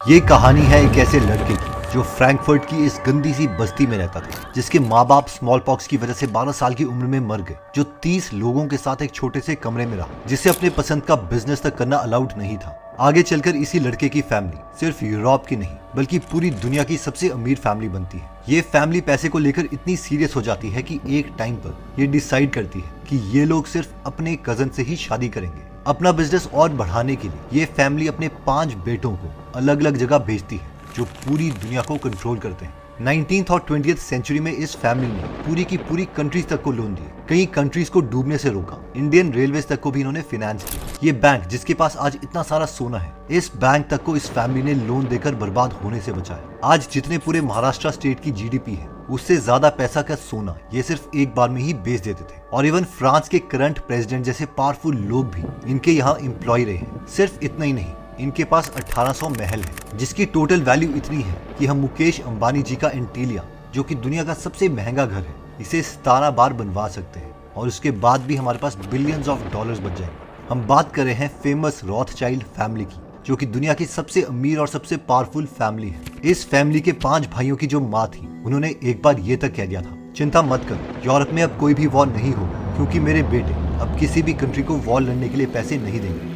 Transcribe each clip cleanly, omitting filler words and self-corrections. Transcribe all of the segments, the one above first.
ये कहानी है एक ऐसे लड़के की जो फ्रैंकफर्ट की इस गंदी सी बस्ती में रहता था, जिसके माँ बाप स्मॉल पॉक्स की वजह से 12 साल की उम्र में मर गए, जो 30 लोगों के साथ एक छोटे से कमरे में रहा, जिसे अपने पसंद का बिजनेस तक करना अलाउड नहीं था। आगे चलकर इसी लड़के की फैमिली सिर्फ यूरोप की नहीं बल्कि पूरी दुनिया की सबसे अमीर फैमिली बनती है। ये फैमिली पैसे को लेकर इतनी सीरियस हो जाती है कि एक टाइम पर ये डिसाइड करती है कि ये लोग सिर्फ अपने कजन से ही शादी करेंगे। अपना बिजनेस और बढ़ाने के लिए ये फैमिली अपने 5 बेटों को अलग अलग जगह भेजती है जो पूरी दुनिया को कंट्रोल करते हैं। 19th और 20th सेंचुरी में इस फैमिली ने पूरी की पूरी कंट्रीज तक को लोन दिए, कई कंट्रीज को डूबने से रोका, इंडियन रेलवेज तक को भी इन्होंने फाइनेंस किया। ये बैंक जिसके पास आज इतना सारा सोना है, इस बैंक तक को इस फैमिली ने लोन देकर बर्बाद होने से बचाया। आज जितने पूरे महाराष्ट्र स्टेट की जीडीपी है, उससे ज्यादा पैसा का सोना ये सिर्फ एक बार में ही बेच देते थे। और इवन फ्रांस के करंट प्रेसिडेंट जैसे पावरफुल लोग भी इनके यहाँ एम्प्लॉय रहे हैं। सिर्फ इतना ही नहीं, इनके पास 1800 महल है, जिसकी टोटल वैल्यू इतनी है कि हम मुकेश अंबानी जी का एंटीलिया, जो कि दुनिया का सबसे महंगा घर है, इसे 17 बार बनवा सकते हैं और उसके बाद भी हमारे पास बिलियंस ऑफ डॉलर्स बच जाएंगे। हम बात कर रहे हैं फेमस रॉथचाइल्ड फैमिली की, जो कि दुनिया की सबसे अमीर और सबसे पावरफुल फैमिली है। इस फैमिली के 5 भाइयों की जो माँ थी, उन्होंने एक बार ये तक कह दिया था, चिंता मत कर, यूरोप में अब कोई भी वॉर नहीं होगा, क्योंकि मेरे बेटे अब किसी भी कंट्री को वॉर लड़ने के लिए पैसे नहीं देंगे।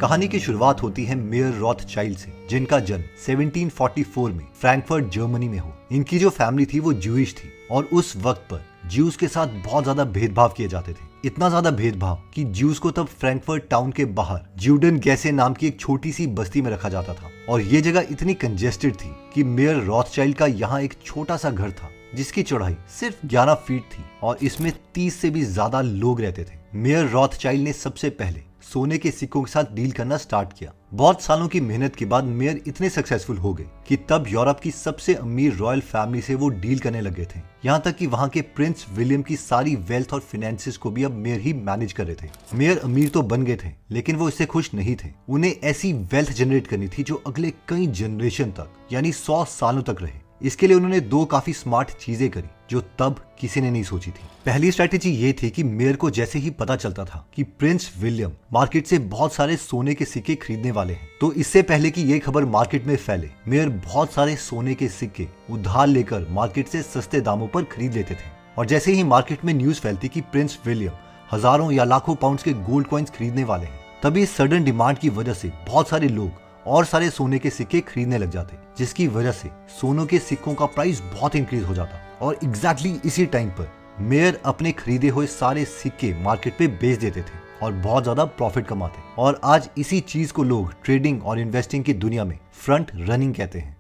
कहानी की शुरुआत होती है मेयर रॉथचाइल्ड से, जिनका जन्म 1744 में फ्रैंकफर्ट जर्मनी में हो। इनकी जो फैमिली थी वो ज्यूइश थी और उस वक्त पर ज्यूज के साथ बहुत ज्यादा भेदभाव किए जाते थे। इतना ज्यादा भेदभाव कि ज्यूज को तब फ्रैंकफर्ट टाउन के बाहर ज्यूडन गैसे नाम की एक छोटी सी बस्ती में रखा जाता था। और ये जगह इतनी कंजेस्टेड थी कि मेयर रॉथचाइल्ड का यहाँ एक छोटा सा घर था, जिसकी चौड़ाई सिर्फ 11 फीट थी और इसमें 30 से भी ज्यादा लोग रहते थे। मेयर रॉथचाइल्ड ने सबसे पहले सोने के सिक्कों के साथ डील करना स्टार्ट किया। बहुत सालों की मेहनत के बाद मेयर इतने सक्सेसफुल हो गए कि तब यूरोप की सबसे अमीर रॉयल फैमिली से वो डील करने लगे थे। यहाँ तक कि वहाँ के प्रिंस विलियम की सारी वेल्थ और फाइनेंसेस को भी अब मेयर ही मैनेज कर रहे थे। मेयर अमीर तो बन गए थे, लेकिन वो इससे खुश नहीं थे। उन्हें ऐसी वेल्थ जनरेट करनी थी जो अगले कई जनरेशन तक, यानी 100 सालों तक रहे। इसके लिए उन्होंने 2 काफी स्मार्ट चीजें करी जो तब किसी ने नहीं सोची थी। पहली स्ट्रेटेजी ये थी कि मेयर को जैसे ही पता चलता था कि प्रिंस विलियम मार्केट से बहुत सारे सोने के सिक्के खरीदने वाले हैं, तो इससे पहले कि ये खबर मार्केट में फैले, मेयर बहुत सारे सोने के सिक्के उधार लेकर मार्केट से सस्ते दामों पर खरीद लेते थे। और जैसे ही मार्केट में न्यूज फैलती कि प्रिंस विलियम हजारों या लाखों पाउंड्स के गोल्ड कॉइन्स खरीदने वाले हैं, तभी सडन डिमांड की वजह से बहुत सारे लोग और सारे सोने के सिक्के खरीदने लग जाते, जिसकी वजह से सोनों के सिक्कों का प्राइस बहुत इंक्रीज हो जाता। और एग्जैक्टली इसी टाइम पर मेयर अपने खरीदे हुए सारे सिक्के मार्केट पे बेच देते थे और बहुत ज्यादा प्रॉफिट कमाते। और आज इसी चीज को लोग ट्रेडिंग और इन्वेस्टिंग की दुनिया में फ्रंट रनिंग कहते हैं।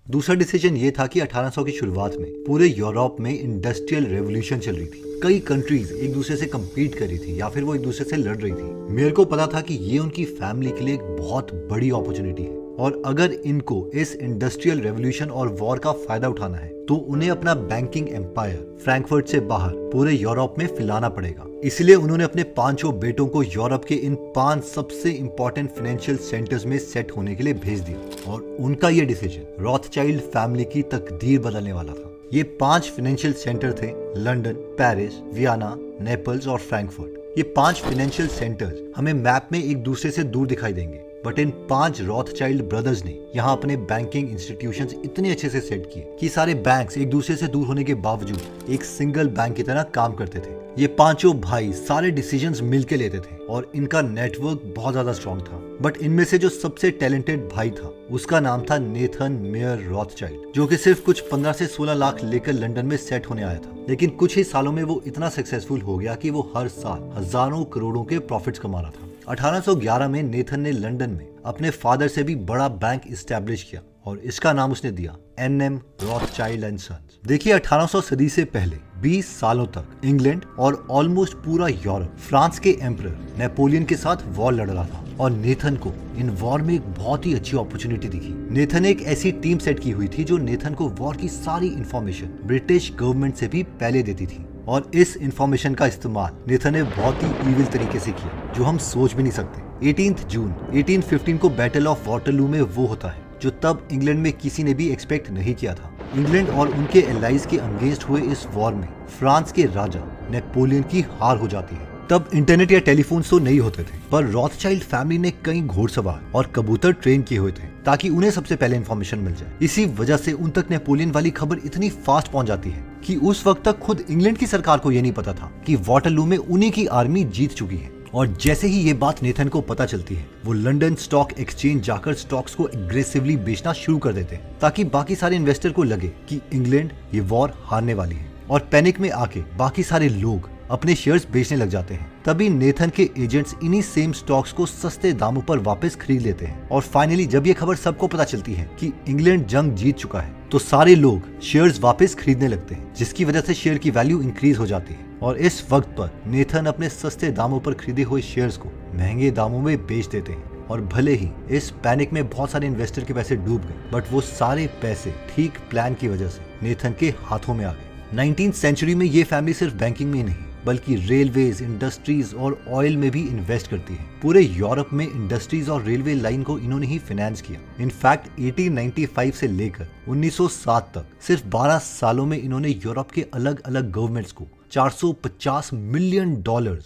दूसरा डिसीजन ये था कि 1800 की शुरुआत में पूरे यूरोप में इंडस्ट्रियल रेवोल्यूशन चल रही थी। कई कंट्रीज एक दूसरे से कम्पीट कर रही थी या फिर वो एक दूसरे से लड़ रही थी। मेयर को पता था कि ये उनकी फैमिली के लिए एक बहुत बड़ी अपॉर्चुनिटी है और अगर इनको इस इंडस्ट्रियल रेवोल्यूशन और वॉर का फायदा उठाना है तो उन्हें अपना बैंकिंग एम्पायर फ्रैंकफर्ट से बाहर पूरे यूरोप में फैलाना पड़ेगा। इसलिए उन्होंने अपने 5 बेटों को यूरोप के इन 5 सबसे इंपॉर्टेंट फाइनेंशियल सेंटर्स में सेट होने के लिए भेज दिया। और उनका ये डिसीजन रॉथचाइल्ड फैमिली की तकदीर बदलने वाला था। ये 5 फाइनेंशियल सेंटर थे, लंदन, पेरिस, वियना, नेपल्स और फ्रैंकफर्ट। ये 5 फाइनेंशियल सेंटर्स हमें मैप में एक दूसरे से दूर दिखाई देंगे, बट इन 5 रॉथचाइल्ड ब्रदर्स ने यहाँ अपने बैंकिंग इंस्टीट्यूशंस इतने अच्छे से सेट किए कि सारे बैंक्स एक दूसरे से दूर होने के बावजूद एक सिंगल बैंक की तरह काम करते थे। ये 5 भाई सारे डिसीजंस मिलके लेते थे और इनका नेटवर्क बहुत ज्यादा स्ट्रॉन्ग था। बट इनमें से जो सबसे टैलेंटेड भाई था, उसका नाम था नेथन मेयर रॉथचाइल्ड, जो कि सिर्फ कुछ 15 से 16 लाख लेकर लंदन में सेट होने आया था। लेकिन कुछ ही सालों में वो इतना सक्सेसफुल हो गया कि वो हर साल हजारों करोड़ों के प्रॉफिट्स कमा रहा था। 1811 में नेथन ने लंदन में अपने फादर से भी बड़ा बैंक इस्टेब्लिश किया और इसका नाम उसने दिया NM रॉथचाइल्ड एंड सन्स। देखिए 1800 सदी से पहले 20 सालों तक इंग्लैंड और ऑलमोस्ट पूरा यूरोप फ्रांस के एम्परर नेपोलियन के साथ वॉर लड़ रहा था और नेथन को इन वॉर में एक बहुत ही अच्छी अपॉर्चुनिटी दिखी। नेथन ने एक ऐसी टीम सेट की हुई थी जो नेथन को वॉर की सारी इंफॉर्मेशन ब्रिटिश गवर्नमेंट से भी पहले देती थी और इस इंफॉर्मेशन का इस्तेमाल नेथन ने बहुत ही इविल तरीके से किया जो हम सोच भी नहीं सकते। 18 जून 1815 को बैटल ऑफ वाटरलू में वो होता है जो तब इंग्लैंड में किसी ने भी एक्सपेक्ट नहीं किया था। इंग्लैंड और उनके एलाइज के अगेंस्ट हुए इस वॉर में फ्रांस के राजा नेपोलियन की हार हो जाती है। तब इंटरनेट या टेलीफोन तो नहीं होते थे, पर रॉथचाइल्ड फैमिली ने कई घोड़सवार और कबूतर ट्रेन किए हुए थे ताकि उन्हें सबसे पहले इन्फॉर्मेशन मिल जाए। इसी वजह से उन तक नेपोलियन वाली खबर इतनी फास्ट पहुंच जाती है कि उस वक्त तक खुद इंग्लैंड की सरकार को ये नहीं पता था कि वाटरलू में उन्हीं की आर्मी जीत चुकी है। और जैसे ही ये बात नेथन को पता चलती है, वो लंदन स्टॉक एक्सचेंज जाकर स्टॉक्स को एग्रेसिवली बेचना शुरू कर देते हैं ताकि बाकी सारे इन्वेस्टर को लगे कि इंग्लैंड ये वॉर हारने वाली है, और पैनिक में आके बाकी सारे लोग अपने शेयर्स बेचने लग जाते हैं। तभी नेथन के एजेंट्स इन्हीं सेम स्टॉक्स को सस्ते दामों पर वापस खरीद लेते हैं। और फाइनली जब ये खबर सबको पता चलती है कि इंग्लैंड जंग जीत चुका है, तो सारे लोग शेयर्स वापस खरीदने लगते हैं, जिसकी वजह से शेयर की वैल्यू इंक्रीज हो जाती है। और इस वक्त पर नेथन अपने सस्ते दामों पर खरीदे हुए शेयर्स को महंगे दामों में बेच देते हैं। और भले ही इस पैनिक में बहुत सारे इन्वेस्टर के पैसे डूब गए, बट वो सारे पैसे ठीक प्लान की वजह से नेथन के हाथों में आ गए। 19th सेंचुरी में ये फैमिली सिर्फ बैंकिंग में ही नहीं बल्कि रेलवेज, इंडस्ट्रीज और ऑयल में भी इन्वेस्ट करती है। पूरे यूरोप में इंडस्ट्रीज और रेलवे लाइन को इन्होंने ही फाइनेंस किया। इनफैक्ट 1895 से लेकर 1907 तक सिर्फ 12 सालों में इन्होंने यूरोप के अलग अलग गवर्नमेंट्स को $450 मिलियन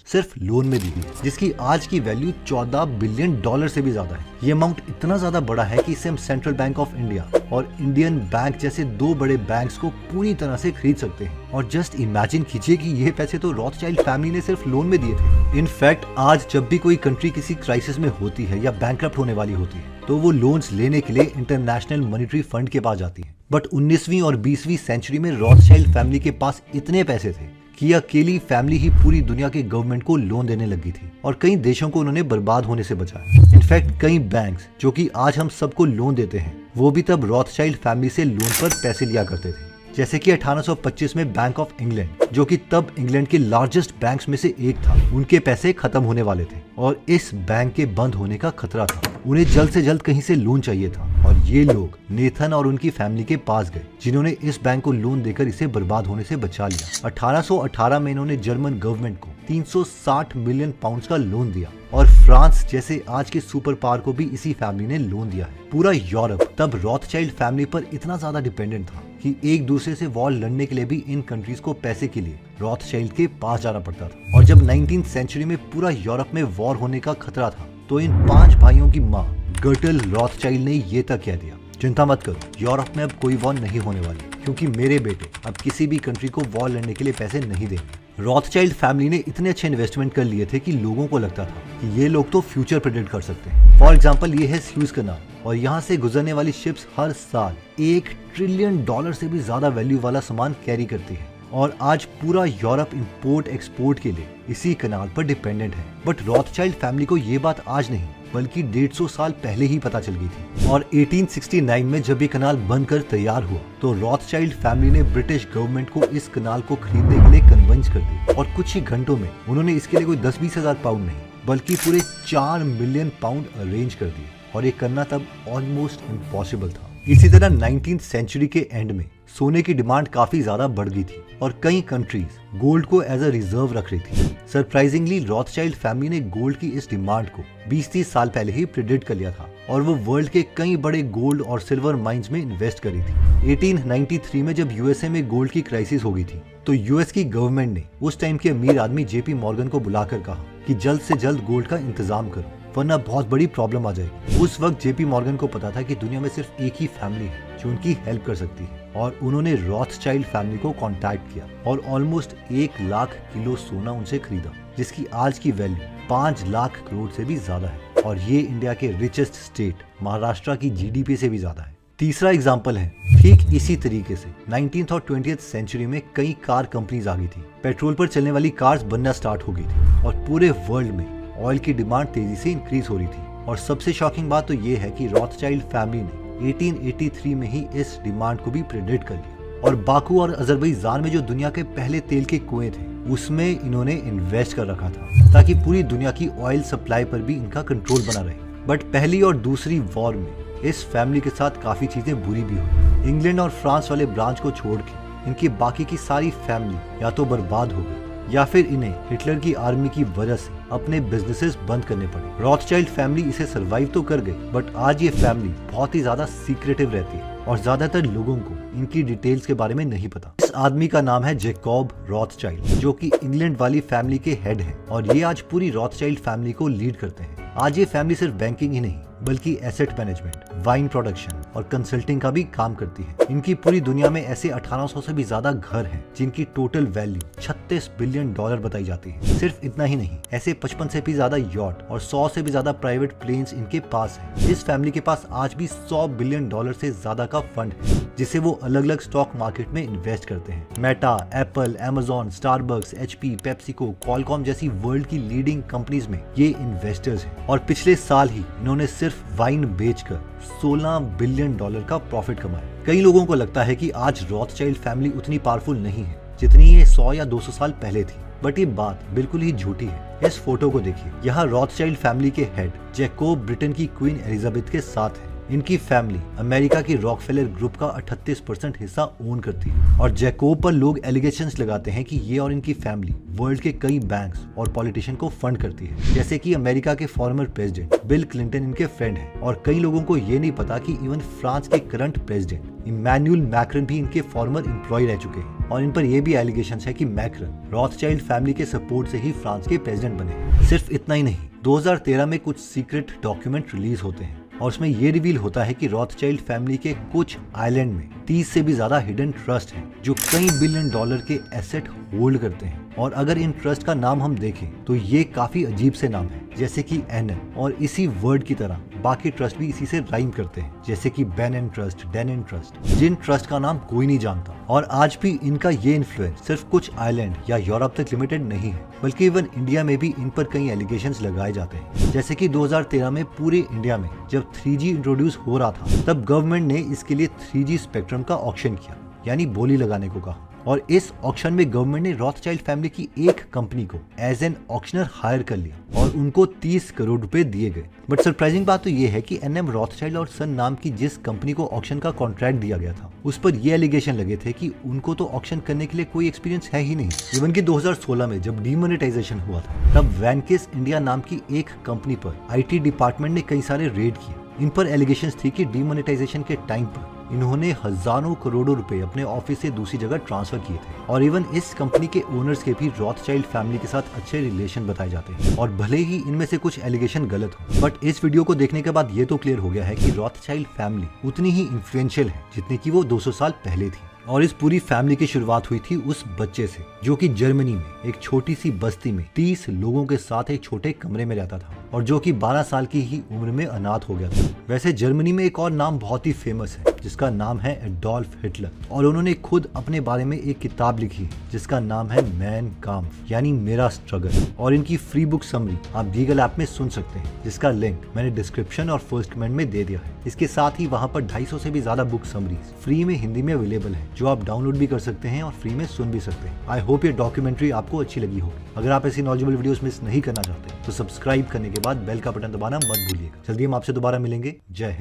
सिर्फ लोन में दी है, जिसकी आज की वैल्यू $14 बिलियन से भी ज्यादा है। ये अमाउंट इतना ज्यादा बड़ा है कि इसे हम सेंट्रल बैंक ऑफ इंडिया और इंडियन बैंक जैसे दो बड़े बैंक्स को पूरी तरह से खरीद सकते हैं। और जस्ट इमेजिन कीजिए कि ये पैसे तो रॉथचाइल्ड फैमिली ने सिर्फ लोन में दिए थे। इनफैक्ट आज जब भी कोई कंट्री किसी क्राइसिस में होती है या बैंकरप्ट होने वाली होती है, तो वो लोन्स लेने के लिए इंटरनेशनल मॉनेटरी फंड के पास जाती है। बट 19वीं और 20वीं सेंचुरी में रॉथचाइल्ड फैमिली के पास इतने पैसे थे कि अकेली फैमिली ही पूरी दुनिया के गवर्नमेंट को लोन देने लगी थी, और कई देशों को उन्होंने बर्बाद होने से बचाया। इनफैक्ट कई बैंक्स जो कि आज हम सबको लोन देते हैं, वो भी तब रॉथचाइल्ड फैमिली से लोन पर पैसे लिया करते थे। जैसे कि 1825 में बैंक ऑफ इंग्लैंड, जो कि तब इंग्लैंड के लार्जेस्ट बैंक्स में से एक था, उनके पैसे खत्म होने वाले थे और इस बैंक के बंद होने का खतरा था। उन्हें जल्द से जल्द कहीं से लोन चाहिए था, और ये लोग नेथन और उनकी फैमिली के पास गए, जिन्होंने इस बैंक को लोन देकर इसे बर्बाद होने से बचा लिया। 1818 में इन्होंने जर्मन गवर्नमेंट को 360 मिलियन पाउंड का लोन दिया, और फ्रांस जैसे आज के सुपर पावर को भी इसी फैमिली ने लोन दिया है। पूरा यूरोप तब रॉथचाइल्ड फैमिली पर इतना ज्यादा डिपेंडेंट था कि एक दूसरे से वॉर लड़ने के लिए भी इन कंट्रीज को पैसे के लिए रॉथचाइल्ड के पास जाना पड़ता था। और जब 19th सेंचुरी में पूरा यूरोप में वॉर होने का खतरा था, तो इन 5 भाइयों की माँ गर्टल रॉथचाइल्ड ने ये तक कह दिया, चिंता मत करो, यूरोप में अब कोई वॉर नहीं होने वाली, क्योंकि मेरे बेटे अब किसी भी कंट्री को वॉर लड़ने के लिए पैसे नहीं देंगे। रॉथचाइल्ड फैमिली ने इतने अच्छे इन्वेस्टमेंट कर लिए थे कि लोगों को लगता था कि ये लोग तो फ्यूचर प्रेडिक्ट कर सकते हैं। फॉर एग्जाम्पल, ये है स्यूज कैनाल, और यहाँ से गुजरने वाली शिप्स हर साल $1 ट्रिलियन से भी ज्यादा वैल्यू वाला सामान कैरी करती है, और आज पूरा यूरोप इंपोर्ट एक्सपोर्ट के लिए इसी कैनाल पर डिपेंडेंट है। बट रॉथचाइल्ड फैमिली को ये बात आज नहीं बल्कि 150 साल पहले ही पता चल गई थी। और 1869 में जब ये कनाल बनकर तैयार हुआ, तो रॉथचाइल्ड फैमिली ने ब्रिटिश गवर्नमेंट को इस कनाल को खरीदने के लिए कन्विंस कर दिया, और कुछ ही घंटों में उन्होंने इसके लिए कोई 10-20 हजार पाउंड नहीं बल्कि पूरे 4 मिलियन पाउंड अरेंज कर दिए, और ये करना तब ऑलमोस्ट इम्पॉसिबल था। इसी तरह 19th सेंचुरी के एंड में सोने की डिमांड काफी ज्यादा बढ़ गई थी, और कई कंट्रीज गोल्ड को एज अ रिजर्व रख रही थी। सरप्राइजिंगली रॉथचाइल्ड फैमिली ने गोल्ड की इस डिमांड को 20-30 साल पहले ही प्रेडिक्ट कर लिया था, और वो वर्ल्ड के कई बड़े गोल्ड और सिल्वर माइंस में इन्वेस्ट करी थी। 1893 में जब यूएसए में गोल्ड की क्राइसिस हो गई थी, तो यूएस की गवर्नमेंट ने उस टाइम के अमीर आदमी जेपी मॉर्गन को बुलाकर कहा कि जल्द से जल्द गोल्ड का इंतजाम करो, वरना बहुत बड़ी प्रॉब्लम आ जाएगी। उस वक्त जेपी मॉर्गन को पता था कि दुनिया में सिर्फ एक ही फैमिली है जो उनकी हेल्प कर सकती है, और उन्होंने रॉथचाइल्ड फैमिली को कांटेक्ट किया और ऑलमोस्ट 1 लाख किलो सोना उनसे खरीदा, जिसकी आज की वैल्यू 5 लाख करोड़ से भी ज्यादा है, और ये इंडिया के रिचेस्ट स्टेट महाराष्ट्र की जीडीपी से भी ज्यादा है। तीसरा एग्जाम्पल है, ठीक इसी तरीके से 19th और 20th सेंचुरी में कई कार कंपनीज आ गई थी, पेट्रोल पर चलने वाली कार्स बनना स्टार्ट हो गई थी, और पूरे वर्ल्ड में ऑयल की डिमांड तेजी से इंक्रीज हो रही थी। और सबसे शॉकिंग बात तो ये है कि रॉथचाइल्ड फैमिली ने 1883 में ही इस डिमांड को भी प्रेडिक्ट कर लिया, और बाकू और अजरबैजान में जो दुनिया के पहले तेल के कुएं थे, उसमें इन्होंने इन्वेस्ट कर रखा था ताकि पूरी दुनिया की ऑयल सप्लाई पर भी इनका कंट्रोल बना रहे। बट पहली और दूसरी वॉर में इस फैमिली के साथ काफी चीजें बुरी भी हुई। इंग्लैंड और फ्रांस वाले ब्रांच को छोड़ के इनकी बाकी की सारी फैमिली या तो बर्बाद हो गई, या फिर इन्हें हिटलर की आर्मी की वजह से अपने बिजनेसेस बंद करने पड़े। रॉथचाइल्ड फैमिली इसे सरवाइव तो कर गई, बट आज ये फैमिली बहुत ही ज्यादा सीक्रेटिव रहती है, और ज्यादातर लोगों को इनकी डिटेल्स के बारे में नहीं पता। इस आदमी का नाम है जैकब रॉथस्चाइल्ड, जो कि इंग्लैंड वाली फैमिली के हेड है और ये आज पूरी रॉथस्चाइल्ड फैमिली को लीड करते हैं। आज ये फैमिली सिर्फ बैंकिंग ही नहीं बल्कि एसेट मैनेजमेंट, वाइन प्रोडक्शन और कंसल्टिंग का भी काम करती है। इनकी पूरी दुनिया में ऐसे 1800 से भी ज्यादा घर हैं जिनकी टोटल वैल्यू $36 बिलियन बताई जाती है। सिर्फ इतना ही नहीं, ऐसे 55 से भी ज्यादा यॉट और 100 से भी ज्यादा प्राइवेट प्लेन्स इनके पास है। इस फैमिली के पास आज भी $100 बिलियन से ज्यादा का फंड है जिसे वो अलग अलग स्टॉक मार्केट में इन्वेस्ट करते हैं। Meta, Apple, Amazon, Starbucks, HP, PepsiCo, Qualcomm जैसी वर्ल्ड की लीडिंग कंपनीज में ये इन्वेस्टर्स हैं और पिछले साल ही इन्होंने सिर्फ वाइन बेचकर $16 बिलियन का प्रॉफिट कमाया। कई लोगों को लगता है कि आज रॉथस्चाइल्ड फैमिली उतनी पावरफुल नहीं है जितनी ये 100 या 200 साल पहले थी, बट ये बात बिल्कुल ही झूठी है। इस फोटो को देखिए, यहाँ रॉथस्चाइल्ड फैमिली के हेड जैकब ब्रिटेन की क्वीन एलिजाबेथ के साथ है। इनकी फैमिली अमेरिका की रॉकफेलर ग्रुप का 38% हिस्सा ओन करती है और जैकब पर लोग एलिगेशंस लगाते हैं कि ये और इनकी फैमिली वर्ल्ड के कई बैंक्स और पॉलिटिशियन को फंड करती है, जैसे कि अमेरिका के फॉर्मर प्रेसिडेंट बिल क्लिंटन इनके फ्रेंड हैं और कई लोगों को ये नहीं पता कि इवन फ्रांस के करंट प्रेसिडेंट इमैनुअल मैक्रन भी इनके फॉर्मर एम्प्लॉय रह चुके हैं और इन पर यह भी एलिगेशंस है कि मैक्रन रॉथस्चाइल्ड फैमिली के सपोर्ट से ही फ्रांस के प्रेसिडेंट बने। सिर्फ इतना ही नहीं, 2013 में कुछ सीक्रेट डॉक्यूमेंट रिलीज होते हैं और उसमें ये रिवील होता है कि रॉथस्चाइल्ड फैमिली के कुछ आइलैंड में 30 से भी ज्यादा हिडन ट्रस्ट हैं जो कई $बिलियन के एसेट होल्ड करते हैं। और अगर इन ट्रस्ट का नाम हम देखें तो ये काफी अजीब से नाम है, जैसे कि NN, और इसी वर्ड की तरह बाकी ट्रस्ट भी इसी से राइम करते हैं, जैसे कि Ben and trust, den and trust, जिन ट्रस्ट का नाम कोई नहीं जानता। और आज भी इनका ये इन्फ्लुएंस सिर्फ कुछ आइलैंड या यूरोप तक लिमिटेड नहीं है, बल्कि इवन इंडिया में भी इन पर कई एलिगेशंस लगाए जाते हैं। जैसे कि 2013 में पूरे इंडिया में जब 3G इंट्रोड्यूस हो रहा था, तब गवर्नमेंट ने इसके लिए 3G स्पेक्ट्रम का ऑक्शन किया, यानी बोली लगाने को कहा। और इस ऑक्शन में गवर्नमेंट ने रॉथस्चाइल्ड फैमिली की एक कंपनी को एज एन ऑक्शनर हायर कर लिया और उनको 30 करोड़ रुपए दिए गए। बट सरप्राइजिंग बात तो ये है कि NM रॉथस्चाइल्ड और सन नाम की जिस कंपनी को ऑक्शन का कॉन्ट्रैक्ट दिया गया था, उस पर ये एलिगेशन लगे थे कि उनको तो ऑक्शन करने के लिए कोई एक्सपीरियंस है ही नहीं। इवन कि 2016 में जब डीमोनेटाइजेशन हुआ था, तब वैनकिस इंडिया नाम की एक कंपनी पर IT डिपार्टमेंट ने कई सारे रेड किए। इन पर एलिगेशंस थी कि डीमोनेटाइजेशन के टाइम पर इन्होंने हजारों करोड़ों रुपए अपने ऑफिस से दूसरी जगह ट्रांसफर किए थे। और इवन इस कंपनी के ओनर्स के भी रॉथस्चाइल्ड फैमिली के साथ अच्छे रिलेशन बताए जाते हैं। और भले ही इनमें से कुछ एलिगेशन गलत हो, बट इस वीडियो को देखने के बाद ये तो क्लियर हो गया है कि रॉथस्चाइल्ड फैमिली उतनी ही इन्फ्लुएंशियल है जितनी कि वो 200 साल पहले थी। और इस पूरी फैमिली की शुरुआत हुई थी उस बच्चे से जो कि जर्मनी में एक छोटी सी बस्ती में 30 लोगों के साथ एक छोटे कमरे में रहता था और जो कि 12 साल की ही उम्र में अनाथ हो गया था। वैसे जर्मनी में एक और नाम बहुत ही फेमस है जिसका नाम है एडोल्फ हिटलर, और उन्होंने खुद अपने बारे में एक किताब लिखी जिसका नाम है मैन काम्फ, यानी मेरा स्ट्रगल। और इनकी फ्री बुक समरी आप गूगल ऐप में सुन सकते हैं, जिसका लिंक मैंने डिस्क्रिप्शन और फर्स्ट कमेंट में दे दिया है। इसके साथ ही वहाँ पर 250 से भी ज्यादा बुक समरीज फ्री में हिंदी में अवेलेबल है, जो आप डाउनलोड भी कर सकते हैं और फ्री में सुन भी सकते हैं। आई होप ये डॉक्यूमेंट्री आपको अच्छी लगी होगी। अगर आप ऐसी नॉलेजेबल वीडियोस मिस नहीं करना चाहते तो सब्सक्राइब करने के बाद बेल का बटन दबाना मत भूलिएगा। जल्दी हम आपसे दोबारा मिलेंगे। जय हिंद।